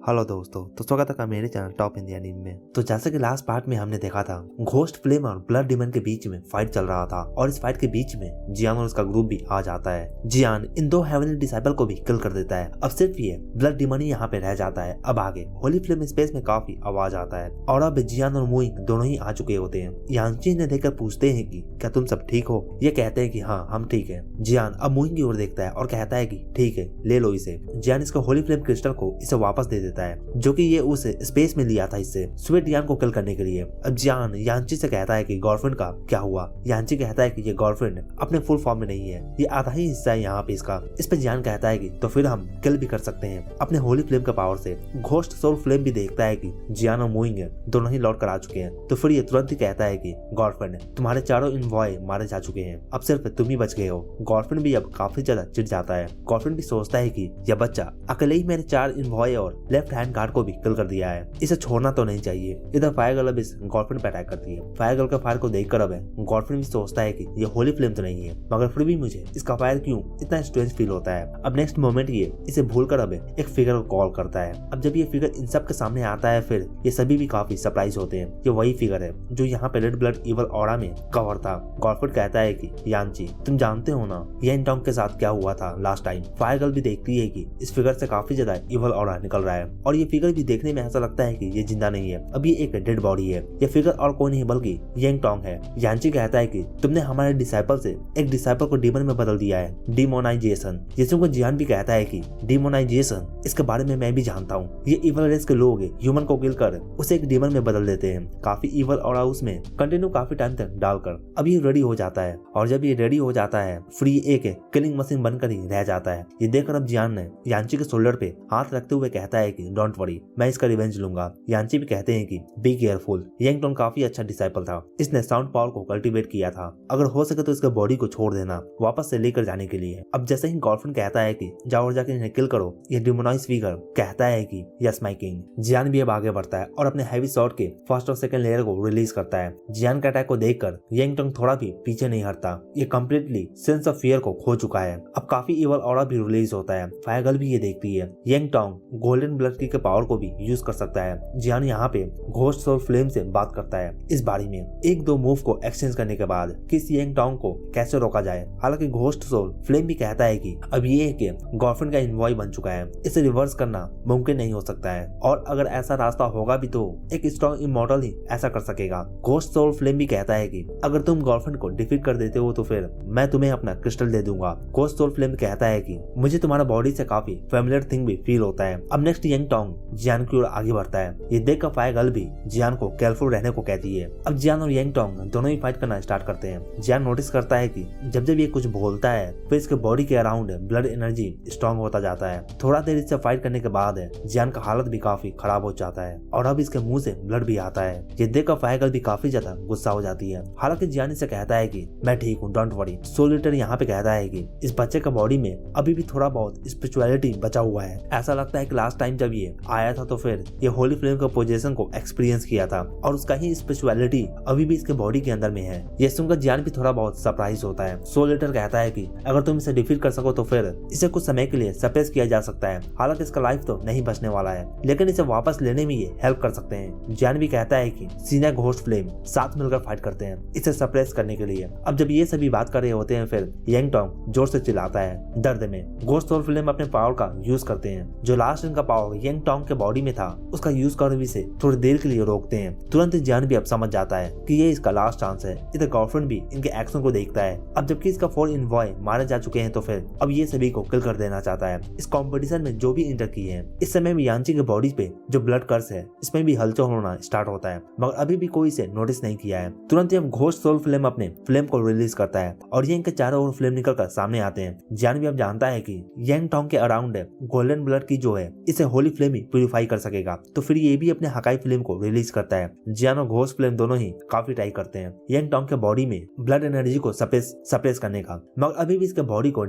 Hello दोस्तों, तो स्वागत है मेरे चैनल टॉप इंडिया एनीमे में। तो जैसे कि लास्ट पार्ट में हमने देखा था, घोस्ट फ्लेम और ब्लड डिमन के बीच में फाइट चल रहा था और इस फाइट के बीच में जियान और उसका ग्रुप भी आ जाता है। जियान इन दो हेवनली डिसाइपल को भी किल कर देता है। अब सिर्फ ये ब्लड डिमन ही यहाँ पे रह जाता है। अब आगे होली फ्लेम स्पेस में काफी आवाज आता है और अब जियान और मुइंग दोनों ही आ चुके होते हैं। यांची ने देखकर पूछते हैं कि क्या तुम सब ठीक हो? ये कहते हैं कि हाँ हम ठीक है। जियान अब मुइंग की ओर देखता है और कहता है कि ठीक है, ले लो इसे। जियान इसको होली फ्लेम क्रिस्टल को इसे वापस दे देता है, जो कि ये उस स्पेस में लिया था इससे स्वीट जियान को किल करने के लिए। अब जियान यांची से कहता है कि गर्लफ्रेंड का क्या हुआ? यांची कहता है कि ये गर्लफ्रेंड अपने फुल फॉर्म में नहीं है, ये आधा ही हिस्सा है यहाँ पे इसका। इस पे जियान कहता है कि तो फिर हम किल भी कर सकते हैं अपने होली फ्लेम के पावर से। घोस्ट सोल फ्लेम भी देखता है कि जियान और मुइंग दोनों ही लौट कर आ चुके हैं, तो फिर ये तुरंत ही कहता है कि गर्लफ्रेंड तुम्हारे चारों इन्वॉय मारे जा चुके हैं, अब सिर्फ तुम ही बच गए हो। गर्लफ्रेंड भी अब काफी ज्यादा चिढ़ जाता है। गर्लफ्रेंड भी सोचता है कि यह बच्चा अकेले ही मेरे 4 इन्वॉय और लेफ्ट हैंड गार्ड को भी किल कर दिया है, इसे छोड़ना तो नहीं चाहिए। इधर फायर गर्ल अब इस गर्लफ्रेंड पे अटैक करती है। फायर गर्ल का फायर को देखकर अब गर्लफ्रेंड भी सोचता है कि ये होली फ्लेम तो नहीं है, मगर फिर भी मुझे इसका फायर क्यों इतना स्ट्रेंज फील होता है। अब नेक्स्ट मोमेंट ये इसे भूलकर अब एक फिगर को कॉल करता है। अब जब ये फिगर इन सब के सामने आता है, फिर ये सभी भी काफी सरप्राइज होते हैं। ये वही फिगर है जो यहाँ पे रेड ब्लड इवल ऑरा में कवर था। गर्लफ्रेंड कहता है कि यांची तुम जानते हो ना येन टोंग के साथ क्या हुआ था लास्ट टाइम। फायर गर्ल भी देखती है कि इस फिगर से काफी ज्यादा इवल ऑरा निकल रहा है और ये फिगर भी देखने में ऐसा लगता है कि ये जिंदा नहीं है, अब ये एक डेड बॉडी है। ये फिगर और कोई नहीं बल्कि येंग टोंग है। यांची कहता है कि तुमने हमारे डिसाइपल से एक डिसाइपल को डीमन में बदल दिया है, डिमोनाइजेशन। जिसको जियान भी कहता है कि डिमोनाइजेशन इसके बारे में मैं भी जानता हूँ। ये इवल रेस के लोग ह्यूमन को किल कर उसे एक डीमन में बदल देते हैं, काफी इवल और उसमें कंटिन्यू काफी टाइम तक डालकर। अब ये रेडी हो जाता है और जब ये रेडी हो जाता है फिर ये एक किलिंग मशीन बनकर ही रह जाता है। ये देखकर अब जियान ने यांची के शोल्डर पे हाथ रखते हुए कहता है कि डोंट वरी, मैं इसका रिवेंज लूंगा। यांची भी कहते हैं कि बी केयरफुल, येंग टोंग काफी अच्छा डिसाइपल था, इसने साउंड पावर को कल्टीवेट किया था, अगर हो सके तो इसके बॉडी को छोड़ देना वापस से लेकर जाने के लिए। अब जैसे ही गर्लफ्रेंड कहता है कि जाओ और जाकर इन्हें किल करो, ये डिमोनाइज फिगर कहता है कि यस माय किंग। जियान भी अब आगे बढ़ता है और अपने हैवी शॉट के फर्स्ट और सेकंड लेयर को रिलीज करता है। जियान के अटैक को देखकर येंग टोंग थोड़ा भी पीछे नहीं हटता, ये कम्प्लीटली सेंस ऑफ फियर को खो चुका है। अब काफी इवल ऑरा भी रिलीज होता है। फायर गर्ल भी ये देखती है येंग टोंग गोल्डन ब्लड की के पावर को भी यूज कर सकता है। जियान यहाँ पे घोस्ट सोल फ्लेम से बात करता है इस बारे में, एक दो मूव को एक्सचेंज करने के बाद किस येंग टोंग को कैसे रोका जाए। हालांकि घोस्ट सोल फ्लेम भी कहता है कि अब ये गर्लफ्रेंड का इन्वॉय बन चुका है, इसे रिवर्स करना मुमकिन नहीं हो सकता है और अगर ऐसा रास्ता होगा भी तो एक स्ट्रॉन्ग इमॉर्टल ही ऐसा कर सकेगा। घोस्ट सोल फ्लेम भी कहता है कि अगर तुम गर्लफ्रेंड को डिफीट कर देते हो तो फिर मैं तुम्हें अपना क्रिस्टल दे दूंगा। घोस्ट सोल फ्लेम कहता है कि मुझे तुम्हारा बॉडी से काफी फेमिलियर थिंग भी फील होता है। अब नेक्स्ट येंग टोंग जियान की ओर आगे बढ़ता है। ये देखकर फायर गर्ल भी जियान को केयरफुल रहने को कहती है। अब जियान और येंग टोंग दोनों ही फाइट करना स्टार्ट करते हैं। जियान नोटिस करता है कि जब जब ये कुछ बोलता है फिर इसके बॉडी के अराउंड ब्लड एनर्जी स्ट्रॉन्ग होता जाता है। थोड़ा देर इससे फाइट करने के बाद जियान का हालत भी काफी खराब हो जाता है और अब इसके मुंह से ब्लड भी आता है। ये देखकर फायर गर्ल भी काफी ज्यादा गुस्सा हो जाती है। हालांकि जियान इसे कहता है कि मैं ठीक हूँ, डोंट वरी। सोल ईटर यहाँ पे कहता है कि इस बच्चे का बॉडी में अभी भी थोड़ा बहुत स्पिरिचुअलिटी बचा हुआ है। ऐसा लगता है कि लास्ट टाइम जब ये आया था तो फिर ये होली फ्लेम के पोजीशन को एक्सपीरियंस किया था और उसका ही स्पिरिचुअलिटी अभी भी इसके बॉडी के अंदर में है। ये सुनकर जियान भी थोड़ा बहुत सरप्राइज होता है। सोल ईटर कहता है कि अगर तुम इसे डिफीट कर सको तो फिर इसे कुछ समय के लिए सप्रेस किया जा सकता है। हालांकि इसका लाइफ तो नहीं बचने वाला है, लेकिन इसे वापस लेने में ये हेल्प कर सकते हैं। जियान भी कहता है कि सीना घोस्ट फ्लेम साथ मिलकर फाइट करते हैं इसे सप्रेस करने के लिए। अब जब ये सभी बात कर रहे होते हैं फिर येंग टोंग जोर से चिल्लाता है दर्द में। घोस्ट सोल फ्लेम अपने पावर का यूज करते हैं। जो लास्ट इनका पावर येंग टोंग के बॉडी में था उसका यूज कर भी से थोड़ी देर के लिए रोकते हैं। तुरंत जियान भी अब समझ जाता है कि ये इसका लास्ट चांस है। इधर गर्लफ्रेंड भी इनके एक्शन को देखता है। अब जबकि इसका 4 इन्वॉय मारे जा चुके हैं तो फिर अब ये सभी को किल कर देना चाहता है। इस कंपटीशन में जो भी इंटर किए हैं इस समय में यांची के बॉडी पे जो ब्लड कर्स है इसमें भी हलचल होना स्टार्ट होता है, मगर अभी भी कोई इसे नोटिस नहीं किया है। तुरंत ही अब घोस्ट सोल फ्लेम अपने फ्लेम को रिलीज करता है और ये इनके चारों ओर फ्लेम निकलकर सामने आते हैं। जियान भी अब जानता है कि येंग टोंग के अराउंड गोल्डन ब्लड की जो है इसे होली फ्लेम ही प्यूरिफाई कर सकेगा, तो फिर ये भी अपने हकाई फ्लेम को रिलीज करता है। जियान और घोस्ट फ्लेम दोनों ही काफी ट्राई करते हैं येंग टोंग के बॉडी में ब्लड एनर्जी को सप्रेस करने का, मगर अभी भी इसके बॉडी को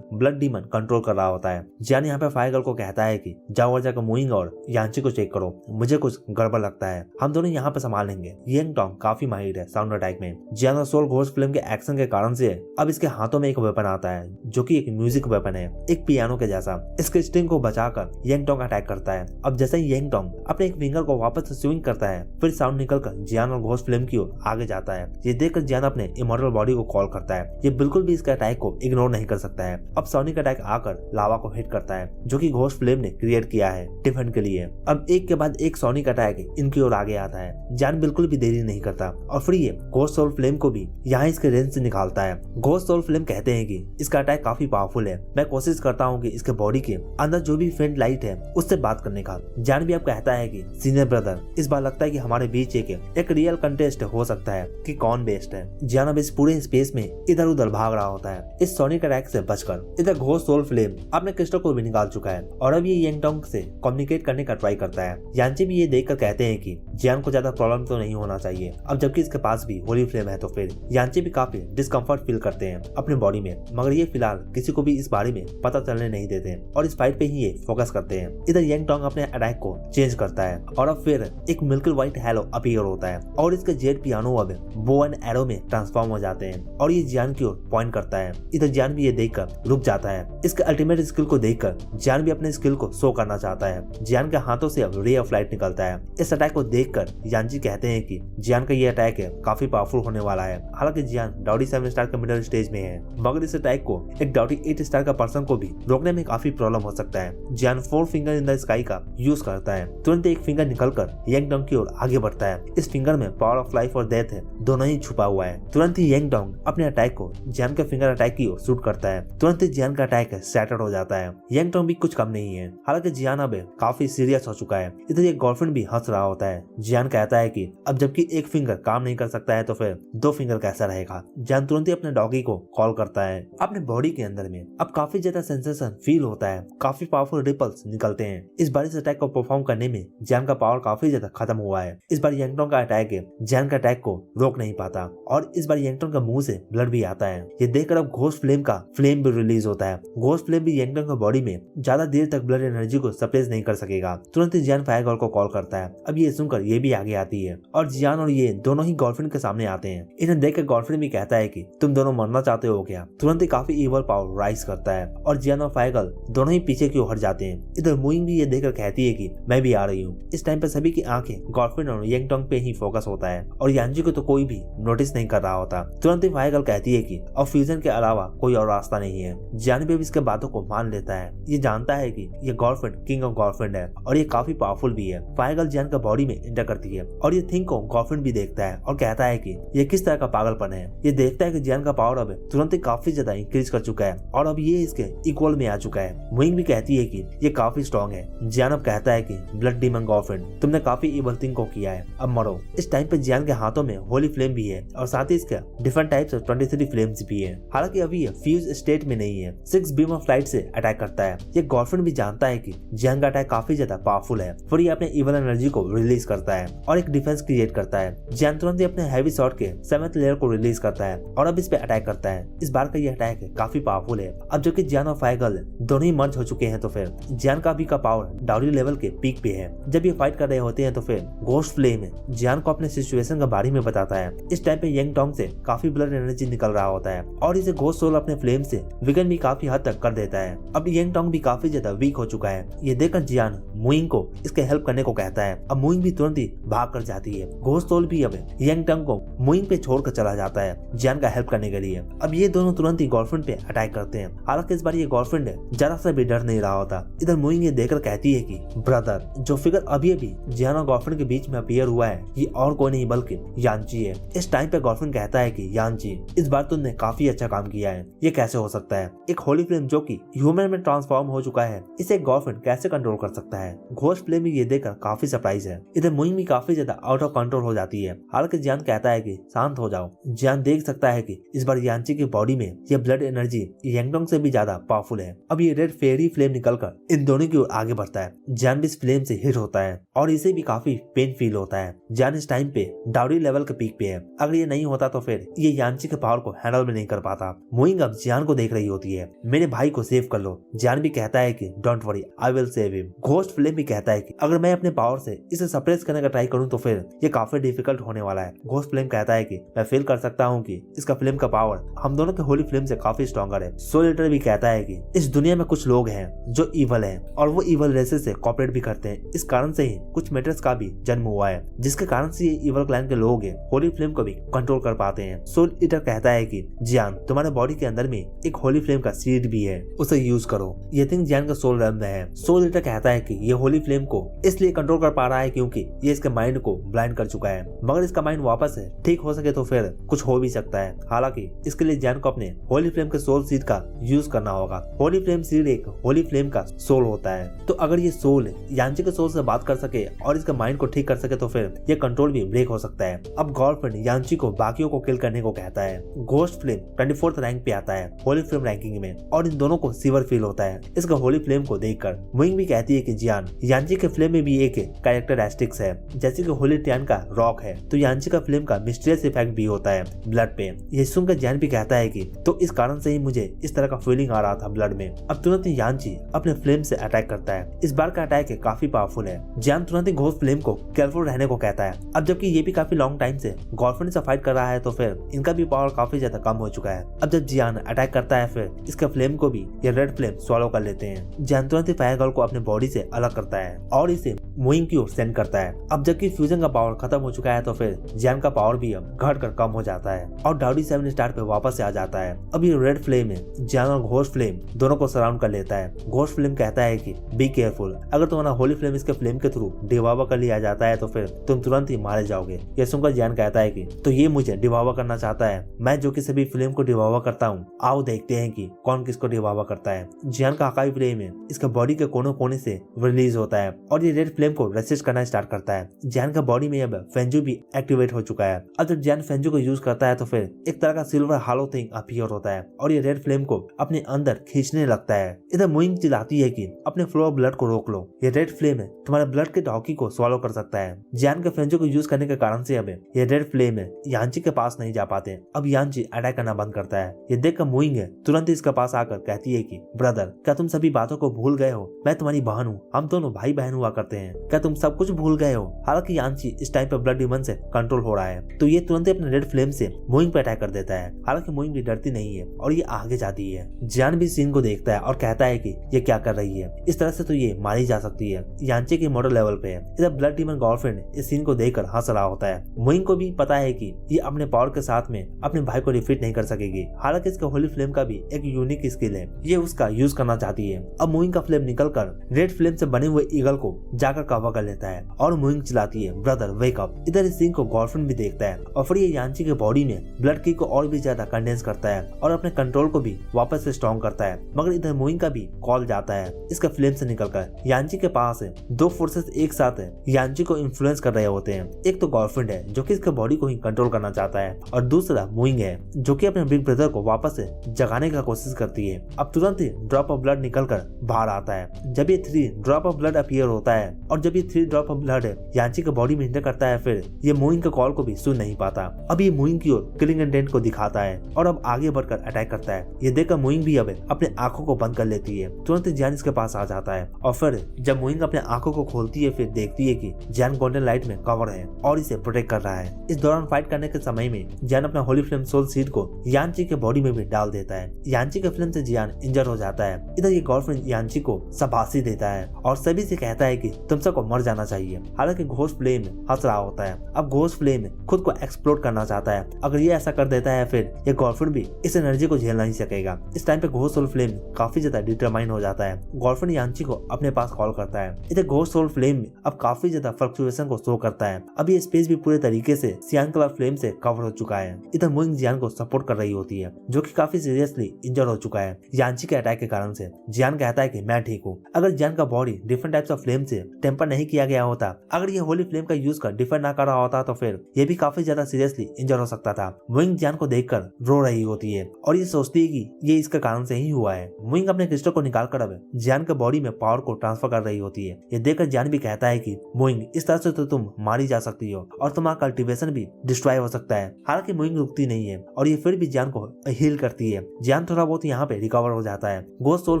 ब्लड डीमन कंट्रोल कर रहा होता है। जियान यहाँ पे फायर गर्ल को कहता है कि जाओ और जाकर मुइंग और यांची को चेक करो, मुझे कुछ गड़बड़ लगता है, हम दोनों यहाँ पे संभाल लेंगे। येंग टोंग काफी माहिर है साउंड अटैक में। जियान और सोल घोस्ट फ्लेम के एक्शन के कारण से अब इसके हाथों में एक वेपन आता है जो कि एक म्यूजिक वेपन है, एक पियानो के जैसा। इसके स्ट्रिंग को बचाकर येंग टोंग अटैक अटैक करता है। अब जैसे ही यांग डोंग अपने एक फिंगर को वापस से स्विंग करता है, फिर साउंड निकलकर जियान और घोस्ट फ्लेम की ओर आगे जाता है। ये देखकर जियान अपने इमॉर्टल बॉडी को कॉल करता है। ये बिल्कुल भी इसके अटैक को इग्नोर नहीं कर सकता है। अब सोनिक अटैक आकर लावा को हिट करता है, जो कि घोस्ट फ्लेम ने क्रिएट किया है डिफेंड के लिए। अब एक के बाद एक सोनिक अटैक इनकी ओर आगे आता है। जियान बिल्कुल भी देरी नहीं करता और फिर ये घोस्ट सोल फ्लेम को भी यहाँ इसके रेंज से निकालता है। घोस्ट सोल फ्लेम कहते हैं कि इसका अटैक काफी पावरफुल है। मैं कोशिश करता हूँ कि इसके बॉडी के अंदर जो भी फेंट लाइट है उससे बात करने का। जियान भी अब कहता है कि सीनियर ब्रदर, इस बार लगता है कि हमारे बीच एक रियल कंटेस्ट हो सकता है कि कौन बेस्ट है। जियान अब इस पूरे स्पेस में इधर उधर भाग रहा होता है इस सोनिक अटैक से बचकर। इधर घोस्ट सोल फ्लेम अपने क्रिस्टल को भी निकाल चुका है और अब ये यांग डोंग से कम्युनिकेट करने का ट्राई करता है। यांची भी ये देखकर कहते हैं कि जियान को ज्यादा प्रॉब्लम तो नहीं होना चाहिए। अब जबकि इसके पास भी होली फ्लेम है तो फिर यांची भी काफी डिस्कम्फर्ट फील करते हैं अपने बॉडी में, मगर ये फिलहाल किसी को भी इस बारे में पता चलने नहीं देते और इस फाइट पे ही ये फोकस करते हैं। इधर यांग डोंग अपने अटैक को चेंज करता है और अब फिर एक मिल्की व्हाइट हैलो अपीयर होता है और इसके जेट पियानो अब बो एंड एरो में ट्रांसफॉर्म हो जाते हैं और ये जियान की ओर पॉइंट करता है। इधर जियान भी ये देखकर रुक जाता है। इसके अल्टीमेट स्किल को देखकर जियान भी अपने स्किल को शो करना चाहता है। जियान के हाथों से अब रे ऑफ लाइट निकलता है। इस अटैक को देखकर यांची कहते हैं कि जियान का ये अटैक है काफी पावरफुल होने वाला है। हालांकि जियान डाउडी 7 स्टार के मिडिल स्टेज में है, मगर इस अटैक को एक डाउडी 8 स्टार का पर्सन को भी रोकने में काफी प्रॉब्लम हो सकता है। जियान 4 फिंगर इन द स्काई का यूज करता है। तुरंत एक फिंगर निकलकर यांग डोंग की ओर आगे बढ़ता है। इस फिंगर में पावर ऑफ लाइफ और डेथ है दोनों ही छुपा हुआ है। तुरंत ही यांग डोंग अपने अटैक को जियान के फिंगर अटैक की ओर शूट करता है। तुरंत ही जियान का अटैक सैटर्ड हो जाता है। यांग डोंग भी कुछ कम नहीं है। हालांकि जियान अब काफी सीरियस हो चुका है। इधर ये गर्लफ्रेंड भी हंस रहा होता है। जियान कहता है कि अब जबकि एक फिंगर काम नहीं कर सकता है तो फिर 2 फिंगर कैसा रहेगा। जियान तुरंत ही अपने डॉगी को कॉल करता है। अपने बॉडी के अंदर में अब काफी ज्यादा सेंसेशन फील होता है। काफी पावरफुल रिपल्स निकलते हैं। इस बार इस अटैक को परफॉर्म करने में जियान का पावर काफी ज्यादा खत्म हुआ है। इस बार यांग डोंग का अटैक जियान का अटैक को रोक नहीं पाता और इस बार यांग डोंग के मुंह से ब्लड भी आता है। ये देखकर अब घोस्ट फ्लेम का फ्लेम भी रिलीज होता है। घोस्ट फ्लेम भी यांग डोंग के बॉडी में ज्यादा देर तक ब्लड एनर्जी को सप्रेस नहीं कर सकेगा। तुरंत ही जियान फायर गर्ल को कॉल करता है। अब ये सुनकर ये भी आगे आती है और जियान और ये दोनों ही गर्लफ्रेंड के सामने आते हैं। इन्हें देख कर गर्लफ्रेंड भी कहता है कि तुम दोनों मरना चाहते हो क्या। तुरंत ही काफी इवल पावर राइज करता है और जियान और फायर गर्ल दोनों ही पीछे की ओर हट जाते हैं। इधर मुइंग भी ये देखकर कहती है कि मैं भी आ रही हूँ। इस टाइम पे सभी की आंखें गर्लफ्रेंड और यांग डोंग पे ही फोकस होता है और यांजी को तो कोई भी नोटिस नहीं कर रहा होता। तुरंत ही फायर गर्ल कहती है कि अब फ्यूजन के अलावा कोई और रास्ता नहीं है। जियान भी इसके बातों को मान लेता है। ये जानता है कि ये गर्लफ्रेंड किंग ऑफ गर्लफ्रेंड है और ये काफी पावरफुल भी है। फायर गर्ल जियान का बॉडी में एंटर करती है और ये थिंग को गर्लफ्रेंड भी देखता है और कहता है कि ये किस तरह का पागलपन है। ये देखता है कि जियान का पावर अब तुरंत ही काफी ज्यादा इंक्रीज कर चुका है और अब ये इसके इक्वल में आ चुका है। मुइंग भी कहती है कि ये काफी स्ट्रॉन्ग है। जियान अब कहता है कि ब्लड डीमन गर्लफ्रेंड, तुमने काफी इवल थिंग को किया है, अब मरो। इस टाइम पे जियान के हाथों में होली फ्लेम भी है और साथ ही इसका डिफरेंट टाइप्स ऑफ 23 फ्लेम्स भी है। हालांकि अभी ये फ्यूज स्टेट में नहीं है। 6 बीम ऑफ लाइट से अटैक करता है। ये गर्लफ्रेंड भी जानता है कि जियान का अटैक काफी ज्यादा पावरफुल है। फिर ये अपने इवल एनर्जी को रिलीज करता है और एक डिफेंस क्रिएट करता है। जियान तुरंत ही अपने हैवी शॉट के 7th लेयर को रिलीज करता है और अब इस पे अटैक करता है। इस बार का ये अटैक काफी पावरफुल है। अब जबकि जियान और फायर गर्ल दोनों ही मर्ज हो चुके हैं तो फिर जियान का भी का पावर डाउरी लेवल के पीक पे है। जब ये फाइट कर रहे होते हैं तो फिर घोस्ट फ्लेम जियान को अपने सिचुएशन के बारे में बताता है। इस टाइम पे यांग डोंग से काफी ब्लड एनर्जी निकल रहा होता है और इसे घोस्ट सोल अपने फ्लेम से विगन भी काफी हद तक कर देता है। अब यांग डोंग भी काफी ज्यादा वीक हो चुका है। ये देखकर जियान मुइंग को इसके हेल्प करने को कहता है। अब मुइंग भी तुरंत ही भाग कर जाती है। घोस्ट सोल भी अब यांग डोंग को मुइंग पे छोड़कर चला जाता है जियान का हेल्प करने के लिए। अब ये दोनों तुरंत ही गर्लफ्रेंड पे अटैक करते हैं। हालांकि इस बार ये गर्लफ्रेंड जरा सा भी डर नहीं रहा होता। इधर मुइंग ये देखकर कहती है कि ब्रदर, जो फिगर अभी अभी जियान और गर्लफ्रेंड के बीच में अपीयर हुआ है ये और कोई नहीं बल्कि यांची है। इस टाइम पे गर्लफ्रेंड कहता है कि यांची, इस बार तुमने काफी अच्छा काम किया है। ये कैसे हो सकता है? एक होली फ्लेम जो कि ह्यूमन में ट्रांसफॉर्म हो चुका है, इसे गर्लफ्रेंड कैसे कंट्रोल कर सकता है? घोस्ट फ्लेम ये देखकर काफी सरप्राइज है। इधर मुइंग भी काफी ज्यादा आउट ऑफ कंट्रोल हो जाती है। हालांकि जियान कहता है कि शांत हो जाओ। जियान देख सकता है कि इस बार यांची की बॉडी में यह ब्लड एनर्जी यांग डोंग से भी ज्यादा पावरफुल है। अब ये रेड फेरी फ्लेम निकलकर इन दोनों की ओर आगे बढ़ता है। जियान भी इस फ्लेम से हिट होता है और इसे भी काफी पेन फील होता है। जियान इस टाइम पे डाउरी लेवल के पीक पे है। अगर ये नहीं होता तो फिर ये यांची के पावर को हैंडल भी नहीं कर पाता। मुइंग अब जियान को देख रही होती है। मेरे भाई को सेव कर लो। जियान भी कहता है कि don't worry, I will save him. Ghost flame भी कहता है कि अगर मैं अपने पावर से इसे सप्रेस करने का ट्राई करूं तो फिर ये काफी डिफिकल्ट होने वाला है। घोस्ट फ्लेम कहता है कि मैं फील कर सकता हूं कि इसका फ्लेम का पावर हम दोनों के होली फ्लेम से काफी स्ट्रॉन्गर है। सोल ईटर भी कहता है कि इस दुनिया में कुछ लोग हैं जो इवल हैं और वो इवल रेसेस से कॉपरेट भी करते हैं। इस कारण से ही कुछ मेटर्स का भी जन्म हुआ है, जिसके कारण से ये इवल क्लैन के लोग हैं होली फ्लेम को भी कंट्रोल कर पाते हैं। सोल ईटर कहता है कि जियान, तुम्हारे बॉडी के अंदर में एक होली फ्लेम का सीड भी है, उसे यूज करो। ये थिंग जियान का सोल रैम में है। सोल ईटर कहता है कि ये होली फ्लेम को इसलिए कंट्रोल कर पा रहा है क्योंकि ये इसके माइंड को ब्लाइंड कर चुका है, मगर इसका माइंड वापस है ठीक हो सके तो फिर कुछ हो भी सकता है। हालांकि इसके लिए जियान को अपने होली फ्लेम के सोल सीड का यूज करना होगा। होली फ्लेम सीड एक होली फ्लेम का सोल होता है, तो अगर ये सोल यांची के सोल से बात कर सके और इसके माइंड को ठीक कर सके तो फिर ये कंट्रोल भी ब्रेक हो सकता है। अब गर्लफ्रेंड यांची को बाकियों को किल करने को कहता है। घोस्ट फ्लेम 24th रैंक पे आता है होली फ्लेम रैंकिंग में और इन दोनों को सीवर फील होता है इसका होली फ्लेम को देखकर। मुइंग भी कहती है कि जियान, यांची के फ्लेम में भी एक कैरेक्टरिस्टिक्स है, जैसे कि होली टियान का रॉक है तो यांची का फ्लेम का मिस्टीरियस इफेक्ट भी होता है ब्लड पे। ये सुनकर जियान भी कहता है कि तो इस कारण से ही मुझे इस तरह का फीलिंग आ रहा था ब्लड में। अब तुरंत ही यांची अपने फ्लेम से अटैक करता है। इस बार का अटैक काफी पावरफुल है। जियान तुरंत ही घोस्ट फ्लेम को केयरफुल रहने को कहता है। अब जबकि ये भी काफी लॉन्ग टाइम से गर्लफ्रेंड से फाइट कर रहा है तो फिर इनका भी पावर काफी ज्यादा कम हो चुका है। अब जब जियान अटैक करता है फिर इसके फ्लेम को भी ये रेड फ्लेम स्वॉलो कर लेते हैं। जियान तुरंत ही फायर गर्ल को अपने बॉडी से अलग करता है और इसे मुइंग की ओर सेंड करता है। अब जबकि फ्यूजन का पावर खत्म हो चुका है तो फिर जियान का पावर भी अब घट कर कम हो जाता है और डाउडी 7 स्टार पे वापस से आ जाता है। अब ये रेड फ्लेम है जियान और घोस्ट फ्लेम दोनों को सराउंड कर लेता है। घोस्ट फ्लेम कहता है कि बी केयरफुल, अगर तुम्हारा होली फ्लेम इसके फ्लेम के थ्रू डिवावा कर लिया जाता है तो फिर तुम तुरंत ही मारे जाओगे। यह सुनकर जियान कहता है कि तो ये मुझे डिवावा करना चाहता है, मैं जो किसी भी फ्लेम को डिवावा करता हूँ, आओ देखते हैं कि कौन किसको डिवावा करता है। जियान का हकाई फ्लेम है इसका बॉडी के कोने कोने से रिलीज होता है और ये रेड फ्लेम को रेसिस्ट करना स्टार्ट करता है। जियान का बॉडी में अब फेंजू भी एक्टिवेट हो चुका है। अब जब जियान फेंजू को यूज करता है तो फिर एक तरह का सिल्वर हालो थिंग अपीयर होता है और ये रेड फ्लेम को अपने अंदर खींचने लगता है। इधर मुइंग चिल्लाती है कि अपने फ्लो ऑफ ब्लड को रोक लो, ये रेड फ्लेम है तुम्हारे ब्लड के डॉकी को स्वॉलो कर सकता है। जियान के फेंजू को यूज करने के कारण से अब ये रेड फ्लेम है यांची के पास नहीं जा पाते। अब यांची अटैक करना बंद करता है। ये देखकर मुइंग है तुरंत इसके पास आकर कहती है कि ब्रदर, क्या तुम सभी बातों को भूल गए हो? मैं तुम्हारी बहन हूँ, हम दोनों भाई बहन हुआ करते हैं, क्या तुम सब कुछ भूल गए हो? हालांकि यांची इस टाइम पे ब्लड डिमन से कंट्रोल हो रहा है तो ये तुरंत अपने रेड फ्लेम से मुइंग पे अटैक कर देता है। हालांकि मुइंग भी डरती नहीं है और ये आगे जाती है। जियान भी सीन को देखता है और कहता है कि ये क्या कर रही है, इस तरह से तो ये मारी जा सकती है। यांची के मॉडल लेवल पे है। इधर ब्लड डिमन गर्लफ्रेंड इस सीन को देखकर हंस रहा होता है। मुइंग को भी पता है कि ये अपने पावर के साथ में अपने भाई को डिफीट नहीं कर सकेगी। हालांकि इसका होली फ्लेम का भी एक यूनिक स्किल है, ये उसका यूज करना चाहती है। अब मुइंग का फ्लेम निकलकर रेड फ्लेम से बने हुए ईगल को जाकर कवर कर लेता है और मुइंग चिल्लाती है, ब्रदर वेक अप। इधर इस सीन को गर्लफ्रेंड भी देखता है और फिर ये यांची के बॉडी में ब्लड की को और भी ज्यादा कंडेंस करता है और अपने कंट्रोल को भी वापस से स्ट्रॉन्ग करता है। मगर इधर मुइंग का भी कॉल जाता है इसका फ्लेम से निकलकर। यांची के पास है दो फोर्सेस एक साथ है यांची को इन्फ्लुएंस कर रहे होते हैं। एक तो गर्लफ्रेंड है जो कि इसके बॉडी को ही कंट्रोल करना चाहता है और दूसरा मुइंग है जो कि अपने बिग ब्रदर को वापस से जगाने का कोशिश करती है। अब तुरंत ही ड्रॉप ऑफ ब्लड निकलकर बाहर आता है। जब ये 3 ड्रॉप ऑफ ब्लड अपीयर होता है और जब ये 3 ड्रॉप ऑफ ब्लड यांची के बॉडी में इंटर करता है फिर ये मुइंग के कॉल को भी सुन नहीं पाता। अब ये मुइंग की ओर किलिंग इंटेंट को दिखाता है और अब आगे बढ़कर अटैक करता है। ये देखकर मुइंग भी अब अपने आंखों को बंद कर लेती है। तुरंत जियान इसके पास आ जाता है और फिर जब मुइंग अपने आंखों को खोलती है फिर देखती है कि जियान गोल्डन लाइट में कवर है और इसे प्रोटेक्ट कर रहा है। इस दौरान फाइट करने के समय में जियान अपना होली फ्लेम सोल सीड को यांची के बॉडी में भी डाल देता है। यांची के फ्लेम से जियान इंजर हो जाता है। इधर ये गर्लफ्रेंड यांची को शाबाशी देता है और सभी से कहता है कि तुम सबको मर जाना चाहिए। हालांकि घोस्ट फ्लेम हंस रहा होता है। अब घोस्ट फ्लेम खुद को एक्सप्लोड करना चाहता है। अगर ये ऐसा कर देता है फिर ये गर्लफ्रेंड भी इस एनर्जी को झेल नहीं सकेगा। इस टाइम पे घोस्ट सोल फ्लेम काफी ज्यादा डिटरमाइन हो जाता है। गर्लफ्रेंड यांची को अपने पास कॉल करता है। इधर घोस्ट सोल फ्लेम अब काफी ज्यादा फ्लक्चुएशन को शो करता है। अब ये स्पेस भी पूरे तरीके से सियान कलर फ्लेम से कवर हो चुका है। इधर मुइंग जियान को सपोर्ट कर रही होती है जो कि काफी सीरियसली इंजर हो चुका है यांची के अटैक के कारण से। जियान कहता है कि मैं ठीक हूँ। अगर जियान का body different types of flame से टेम्पर नहीं किया गया होता, अगर ये होली फ्लेम का यूज कर डिफेंड ना कर रहा होता तो फिर ये भी काफी ज्यादा सीरियसली इंजर हो सकता था। मुइंग जियान को देखकर रो रही होती है और ये सोचती है कि ये इसके कारण से ही हुआ है। मुइंग अपने क्रिस्टल को निकालकर अब जियान के बॉडी में पावर को ट्रांसफर कर रही होती है। ये देखकर जियान भी कहता है कि मुइंग इस तरह से तो तुम मारी जा सकती हो और तुम्हारा कल्टीवेशन भी डिस्ट्रॉय हो सकता है। हालांकि मुइंग रुकती नहीं है और ये फिर भी जियान को हील करती है। जियान थोड़ा बहुत यहाँ पे रिकवर हो जाता है। घोस्ट सोल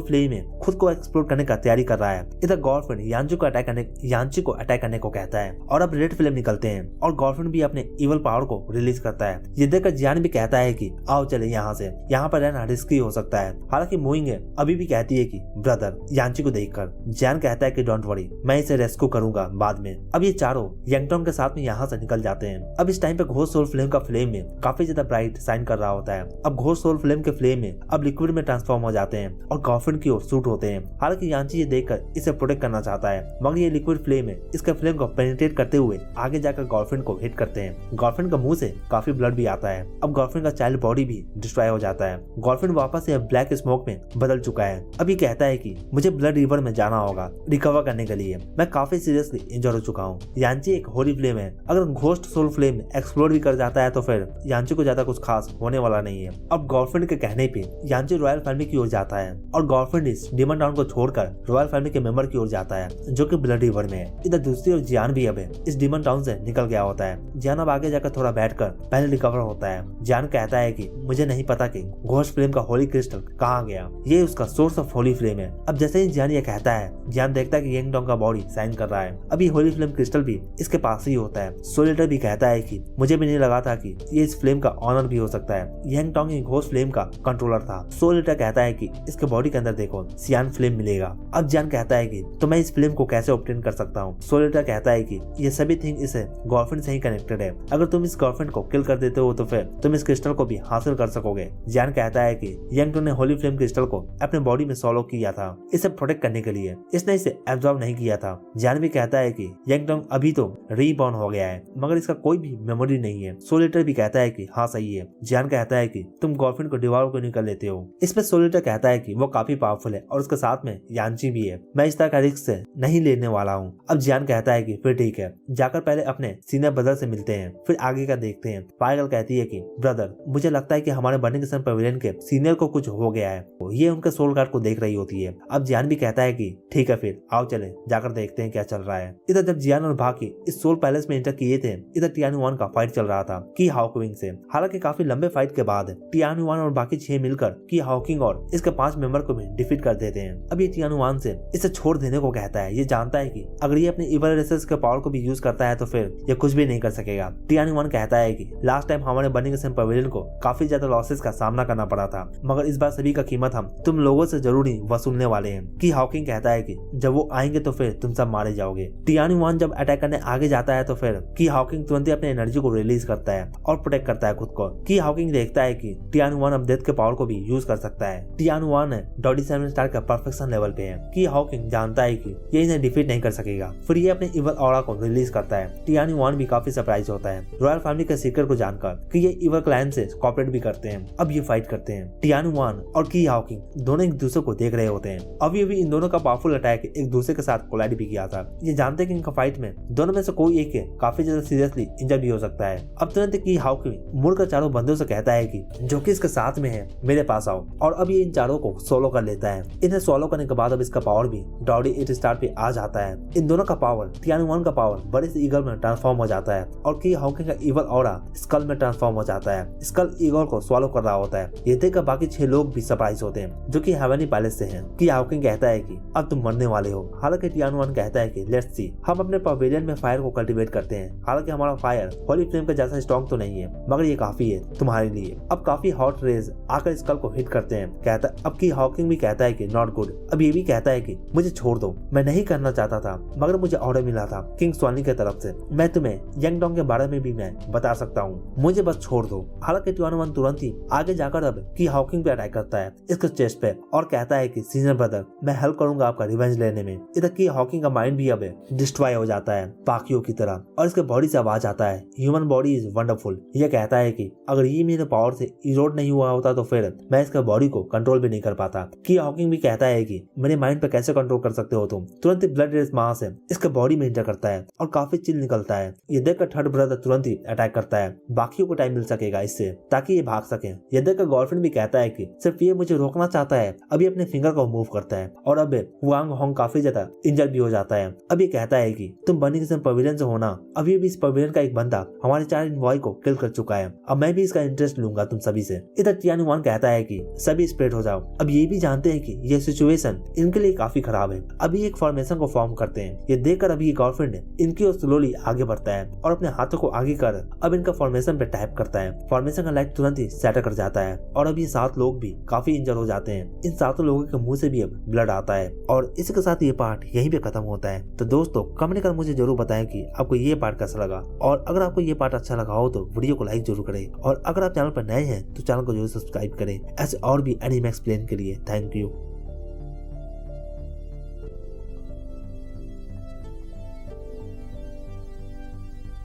फ्लेम में खुद को एक्सप्लोर करने का तैयारी कर रहा है। इधर गर्लफ्रेंड यांची को अटैक करने को कहता है और अब रेड फ्लेम निकलते हैं और गर्लफ्रेंड भी अपने इवल पावर को रिलीज करता है। ये देखकर जियान भी कहता है कि आओ चले यहाँ से, यहाँ पर रहना रिस्की हो सकता है। हालांकि मोइंग अभी भी कहती है कि ब्रदर, यांची को देखकर जियान कहता है कि डोंट वरी, मैं इसे रेस्क्यू करूंगा बाद में। अब ये चारों यंगटोंग के साथ में यहाँ से निकल जाते हैं। अब इस टाइम पे घोस्ट सोल फ्लेम का फ्लेम में काफी ज्यादा ब्राइट साइन कर रहा होता है। अब घोस्ट सोल फ्लेम के फ्लेम में अब लिक्विड में ट्रांसफॉर्म हो जाते हैं और गर्लफ्रेंड की ओर शूट होते हैं। हालांकि यांची ये देखकर इसे प्रोटेक्ट करना चाहता है, मगर ये लिक्विड फ्लेम है इसके फ्लेम को पेनिट्रेट करते हुए आगे जाकर गर्लफ्रेंड को हिट करते हैं। गर्लफ्रेंड का मुंह से काफी ब्लड भी आता है। अब गर्लफ्रेंड का चाइल्ड बॉडी भी डिस्ट्रॉय हो जाता है। गर्लफ्रेंड वापस से ब्लैक स्मोक में बदल चुका है। अब ये कहता है कि मुझे ब्लड रिवर में जाना होगा रिकवर करने के लिए, मैं काफी सीरियसली इंजर हो चुका हूँ। यांची एक होली फ्लेम है, अगर घोस्ट सोल फ्लेम एक्सप्लोर भी कर जाता है तो फिर यांची को ज्यादा कुछ खास होने वाला नहीं है। अब गर्लफ्रेंड के कहने पे यांची रॉयल फैमिली की ओर जाता है और गर्लफ्रेंड इस डीमन टाउन को छोड़कर रॉयल फैमिली के मेंबर की ओर जाता है जो कि ब्लड रिवर में है। इधर दूसरी ओर जियान भी अब इस डीमन टाउन से निकल गया होता है। जियान अब आगे जाकर थोड़ा बैठकर पहले रिकवर होता है। जियान कहता है कि मुझे नहीं पता कि घोस्ट फ्लेम का होली क्रिस्टल कहाँ गया, ये उसका सोर्स ऑफ होली फ्लेम है। अब जैसे ही जियान ये कहता है, जियान देखता है कि यंगडोंग का बॉडी साइन कर रहा है। अब ये होली फ्लेम क्रिस्टल भी इसके पास ही होता है। सोलिटर भी कहता है कि मुझे भी नहीं लगा था कि ये इस फ्लेम का ऑनर भी हो सकता है। यंगडोंग ही घोस्ट फ्लेम का कंट्रोलर था। सोलिटर कहता है कि इसके बॉडी के अंदर देखो सियान फ्लेम मिलेगा। अब जियान कहता है कि तो मैं इस फ्लेम को कैसे ऑब्टेन कर सकता हूँ। सोलिटर कहता है कि ये सभी थिंग इस गर्लफ्रेंड से ही कनेक्टेड है। अगर तुम इस गर्लफ्रेंड को किल कर देते हो तो फिर तुम इस क्रिस्टल को भी हासिल कर सकोगे। जियान कहता है कि यंगडोंग ने होली फ्लेम क्रिस्टल को अपने बॉडी में सोलो किया था इसे प्रोटेक्ट करने के लिए, इसने इसे एब्जॉर्ब नहीं किया था। जियान भी कहता है कि यंगडोंग अभी तो रीबॉर्न हो गया है मगर इसका कोई भी मेमोरी नहीं है। सोलिटर भी कहता है कि हाँ सही है। जियान कहता है कि तुम गर्लफ्रेंड को डिवॉल्व क्यों नहीं कर लेते हो। इसमें सोलिटर कहता है कि वो काफी पावरफुल है और उसके साथ में यांची भी है, मैं इस तरह का रिस्क से नहीं लेने वाला हूँ। अब जियान कहता है कि फिर ठीक है, जाकर पहले अपने सीनियर ब्रदर से मिलते हैं फिर आगे का देखते हैं। पायगल कहती है कि ब्रदर, मुझे लगता है कि हमारे बर्निंग सन पवेलियन के सीनियर को कुछ हो गया है। ये उनके सोल कार्ड को देख रही होती है। अब जियान भी कहता है कि ठीक है फिर आओ चले जाकर देखते हैं क्या चल रहा है। इधर जब जियान और बाकी इस सोल पैलेस में एंटर किए थे, इधर टियानुवान का फाइट चल रहा था की हाउकिंग से। हालांकि काफी लंबे फाइट के बाद टियानुवान और बाकी 6 मिलकर की हाउकिंग और इसके 5 मेंबर को भी डिफीट कर देते हैं। अब ये टियानुवान से इसे छोड़ देने को कहता है। ये जानता है कि अगर ये अपने इवल रेसेस के पावर को भी यूज करता है तो फिर ये कुछ भी नहीं कर सकेगा। टियानुवान कहता है कि लास्ट टाइम हमारे बर्निंग सन पवेलियन को काफी ज्यादा लॉसेस का सामना करना पड़ा था मगर इस बार सभी का कीमत हम तुम लोगों से जरूर ही वसूलने वाले हैं। की हाउकिंग कहता है कि जब वो आएंगे तो फिर तुम सब मारे जाओगे। टियानुवान जब अटैक करने आगे जाता है तो फिर की हाउकिंग तुरंत ही अपने एनर्जी को रिलीज करता है और प्रोटेक्ट करता है खुद को। की हाउकिंग देखता है कि टियानुवान अब डेथ के पावर को भी यूज कर सकता है। टियानुवान 27 स्टार का परफेक्शन लेवल पे है। की हाउकिंग जानता है कि ये इन्हें डिफीट नहीं कर सकेगा, फिर ये अपने इवल ऑरा को रिलीज करता है। टियानुवान भी काफी सरप्राइज होता है रॉयल फैमिली के सीक्रेट को जानकर कि ये इवल क्लान से कोऑपरेट भी करते हैं। अब ये फाइट करते हैं। टियानुवान और की हाउकिंग दोनों एक दूसरे को देख रहे होते हैं। अभी इन दोनों का पावरफुल अटैक एक दूसरे के साथ कोलाइड भी किया था। ये जानते हैं कि इनका फाइट में दोनों में से कोई एक काफी ज्यादा सीरियसली इंजर भी हो सकता है। अब तुरंत की हाउकिंग मुड़कर चारों बंदों से कहता है कि जो कि इसके साथ में है मेरे पास आओ, और अब ये इन चारों को सोलो कर लेता है। इन्हें सोलो करने के बाद अब इसका पावर भी 8 स्टार पे आ जाता है। इन दोनों का पावर, टियानुवान का पावर बड़े से ईगल में ट्रांसफॉर्म हो जाता है और की हाउकिंग का इवल ऑरा स्कल में ट्रांसफॉर्म हो जाता है। स्कल ईगल को स्वालो कर रहा होता है। ये देखकर बाकी 6 लोग भी सरप्राइज होते हैं जो कि हेवनी पैलेस से हैं। की हाउकिंग कहता है कि अब तुम मरने वाले हो। हालांकि टियानुवान कहता है कि लेट्स सी, हम अपने पवेलियन में फायर को कल्टीवेट करते हैं। हालांकि हमारा फायर होली फ्लेम के जैसा स्ट्रॉन्ग तो नहीं है मगर ये काफी है तुम्हारे लिए। अब काफी हॉट रेज आकर स्कल को हिट करते हैं। कहता अब की हाउकिंग भी कहता है कि नॉट गुड। अब ये भी कहता है कि मुझे छोड़ दो, मैं नहीं करना चाहता था मगर मुझे ऑर्डर मिला था किंग स्वानी की तरफ से। मैं तुम्हें यंगडोंग के बारे में भी मैं बता सकता हूँ, मुझे बस छोड़ दो। हालांकि टियानुवान तुरंत ही आगे जाकर अब की हाउकिंग पे अटैक करता है इसके चेस्ट पे और कहता है कि सीनियर ब्रदर, मैं हेल्प करूंगा आपका रिवेंज लेने में। इधर की हाउकिंग का माइंड भी अब डिस्ट्रॉय हो जाता है बाकियों की तरह और इसके बॉडी से आवाज आता है, ह्यूमन बॉडी इज वंडरफुल। यह कहता है कि अगर ये मेरे पावर से इरोड नहीं हुआ होता तो फिर मैं इसके बॉडी को कंट्रोल भी नहीं कर पाता। की हाउकिंग भी कहता है कि मेरे माइंड पे कैसे कंट्रोल कर सकते हो तुम। तुरंत ब्लड रेस वहां से इसके बॉडी में एंटर करता है और काफी चिल निकलता है। ये देखकर थर्ड ब्रदर तुरंत ही अटैक करता है। बाकियों को टाइम मिल सकेगा इससे ताकि ये भाग सके। यदक का गर्लफ्रेंड भी कहता है कि सिर्फ ये मुझे रोकना चाहता है। अब ये अपने फिंगर को मूव करता है और अब हुआंग होंग काफी ज्यादा इंजर्ड भी हो जाता है। अब ये कहता है कि तुम बनी किस्म पवेलियन से होना। अब ये भी इस पवेलियन का एक बंदा हमारे चाइल्ड बॉय को किल कर चुका है। अब मैं भी इसका इंटरेस्ट लूंगा तुम सभी से। इधर टियानुआन कहता है कि सभी स्प्रेड हो जाओ। अब ये भी जानते हैं कि ये सिचुएशन इनके लिए काफी खराब है। अभी एक फॉर्मेशन को फॉर्म करते हैं। ये देखकर अभी गर्लफ्रेंड इनकी ओर स्लोली आगे बढ़ता है और अपने हाथों को आगे कर अब इनका फॉर्मेशन पे टैप करता है। फॉर्मेशन का लाइट तुरंत ही सेटर कर जाता है और अब ये 7 लोग भी काफी इंजर हो जाते हैं। इन 7 लोगों के मुंह से भी अब ब्लड आता है और इसके साथ ये पार्ट यहीं पे खत्म होता है। तो दोस्तों कमेंट कर मुझे जरूर बताएं कि आपको ये पार्ट कैसा लगा और अगर आपको ये पार्ट अच्छा लगा हो तो वीडियो को लाइक जरूर करें और अगर आप चैनल पर नए हैं तो चैनल को जरूर सब्सक्राइब करें ऐसे और भी एनीमे एक्सप्लेन के लिए। Thank you.